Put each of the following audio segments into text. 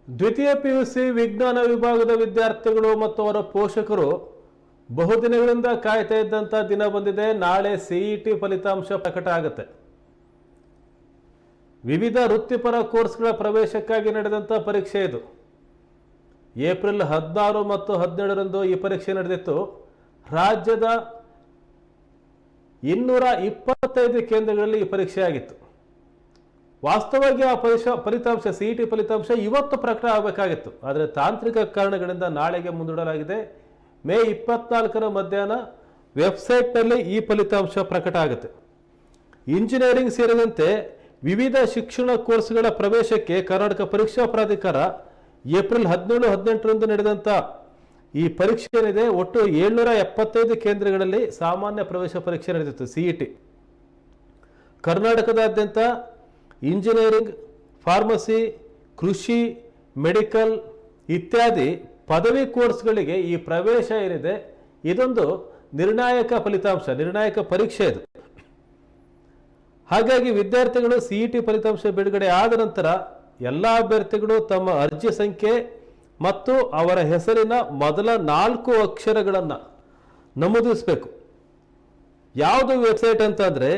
ದ್ವಿತೀಯ ಪಿಯುಸಿ ವಿಜ್ಞಾನ ವಿಭಾಗದ ವಿದ್ಯಾರ್ಥಿಗಳು ಮತ್ತು ಅವರ ಪೋಷಕರು ಬಹುದಿನಗಳಿಂದ ಕಾಯ್ತಾ ಇದ್ದಂಥ ದಿನ ಬಂದಿದೆ. ನಾಳೆ ಸಿಇಟಿ ಫಲಿತಾಂಶ ಪ್ರಕಟ ಆಗುತ್ತೆ. ವಿವಿಧ ವೃತ್ತಿಪರ ಕೋರ್ಸ್ಗಳ ಪ್ರವೇಶಕ್ಕಾಗಿ ನಡೆದಂಥ ಪರೀಕ್ಷೆ ಇದು. ಏಪ್ರಿಲ್ 16 ಮತ್ತು 17ರಂದು ಈ ಪರೀಕ್ಷೆ ನಡೆದಿತ್ತು. ರಾಜ್ಯದ 225 ಕೇಂದ್ರಗಳಲ್ಲಿ ಈ ಪರೀಕ್ಷೆ ಆಗಿತ್ತು. ವಾಸ್ತವವಾಗಿ ಆ ಫಲಿತಾಂಶ ಸಿಇಟಿ ಫಲಿತಾಂಶ ಇವತ್ತು ಪ್ರಕಟ ಆಗಬೇಕಾಗಿತ್ತು. ಆದರೆ ತಾಂತ್ರಿಕ ಕಾರಣಗಳಿಂದ ನಾಳೆಗೆ ಮುಂದೂಡಲಾಗಿದೆ. ಮೇ 24ರ ಮಧ್ಯಾಹ್ನ ವೆಬ್ಸೈಟ್ನಲ್ಲಿ ಈ ಫಲಿತಾಂಶ ಪ್ರಕಟ ಆಗುತ್ತೆ. ಇಂಜಿನಿಯರಿಂಗ್ ಸೇರಿದಂತೆ ವಿವಿಧ ಶಿಕ್ಷಣ ಕೋರ್ಸ್ಗಳ ಪ್ರವೇಶಕ್ಕೆ ಕರ್ನಾಟಕ ಪರೀಕ್ಷಾ ಪ್ರಾಧಿಕಾರ ಏಪ್ರಿಲ್ 17-18ರಂದು ನಡೆದಂಥ ಈ ಪರೀಕ್ಷೆ ಏನಿದೆ, ಒಟ್ಟು 775 ಕೇಂದ್ರಗಳಲ್ಲಿ ಸಾಮಾನ್ಯ ಪ್ರವೇಶ ಪರೀಕ್ಷೆ ನಡೆದಿತ್ತು ಸಿಇಟಿ. ಕರ್ನಾಟಕದಾದ್ಯಂತ ಇಂಜಿನಿಯರಿಂಗ್, ಫಾರ್ಮಸಿ, ಕೃಷಿ, ಮೆಡಿಕಲ್ ಇತ್ಯಾದಿ ಪದವಿ ಕೋರ್ಸ್ಗಳಿಗೆ ಈ ಪ್ರವೇಶ ಏನಿದೆ ಇದೊಂದು ನಿರ್ಣಾಯಕ ಫಲಿತಾಂಶ, ನಿರ್ಣಾಯಕ ಪರೀಕ್ಷೆ ಇದು. ಹಾಗಾಗಿ ವಿದ್ಯಾರ್ಥಿಗಳು ಸಿಇಟಿ ಫಲಿತಾಂಶ ಬಿಡುಗಡೆ ಆದ ನಂತರ ಎಲ್ಲ ಅಭ್ಯರ್ಥಿಗಳು ತಮ್ಮ ಅರ್ಜಿ ಸಂಖ್ಯೆ ಮತ್ತು ಅವರ ಹೆಸರಿನ ಮೊದಲ 4 ಅಕ್ಷರಗಳನ್ನು ನಮೂದಿಸಬೇಕು. ಯಾವುದು ವೆಬ್ಸೈಟ್ ಅಂತಂದರೆ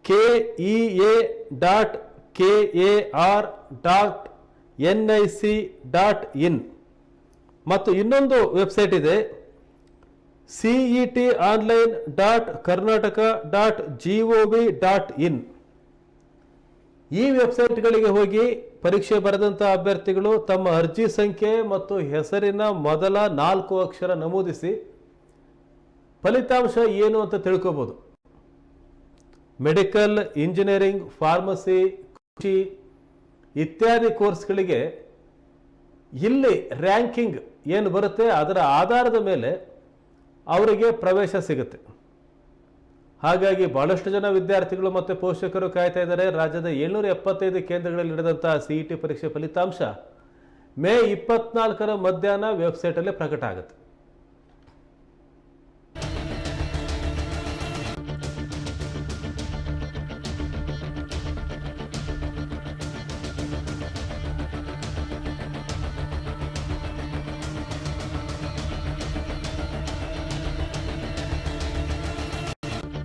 kea.kar.nic.in ಮತ್ತು ಇನ್ನೊಂದು ವೆಬ್ಸೈಟ್ ಇದೆ cetonline.karnataka.gov.in. ಈ ವೆಬ್ಸೈಟ್ಗಳಿಗೆ ಹೋಗಿ ಪರೀಕ್ಷೆ ಬರೆದಂಥ ಅಭ್ಯರ್ಥಿಗಳು ತಮ್ಮ ಅರ್ಜಿ ಸಂಖ್ಯೆ ಮತ್ತು ಹೆಸರಿನ ಮೊದಲ 4 ಅಕ್ಷರ ನಮೂದಿಸಿ ಫಲಿತಾಂಶ ಏನು ಅಂತ ತಿಳ್ಕೋಬಹುದು. ಮೆಡಿಕಲ್, ಇಂಜಿನಿಯರಿಂಗ್, ಫಾರ್ಮಸಿ, ಕೃಷಿ ಇತ್ಯಾದಿ ಕೋರ್ಸ್ಗಳಿಗೆ ಇಲ್ಲಿ ರ್ಯಾಂಕಿಂಗ್ ಏನು ಬರುತ್ತೆ ಅದರ ಆಧಾರದ ಮೇಲೆ ಅವರಿಗೆ ಪ್ರವೇಶ ಸಿಗುತ್ತೆ. ಹಾಗಾಗಿ ಬಹಳಷ್ಟು ಜನ ವಿದ್ಯಾರ್ಥಿಗಳು ಮತ್ತು ಪೋಷಕರು ಕಾಯ್ತಾ ಇದ್ದಾರೆ. ರಾಜ್ಯದ 775 ಕೇಂದ್ರಗಳಲ್ಲಿ ನಡೆದಂಥ ಸಿಇಟಿ ಪರೀಕ್ಷೆ ಫಲಿತಾಂಶ ಮೇ 24ರ ಮಧ್ಯಾಹ್ನ ವೆಬ್ಸೈಟಲ್ಲಿ ಪ್ರಕಟ ಆಗುತ್ತೆ.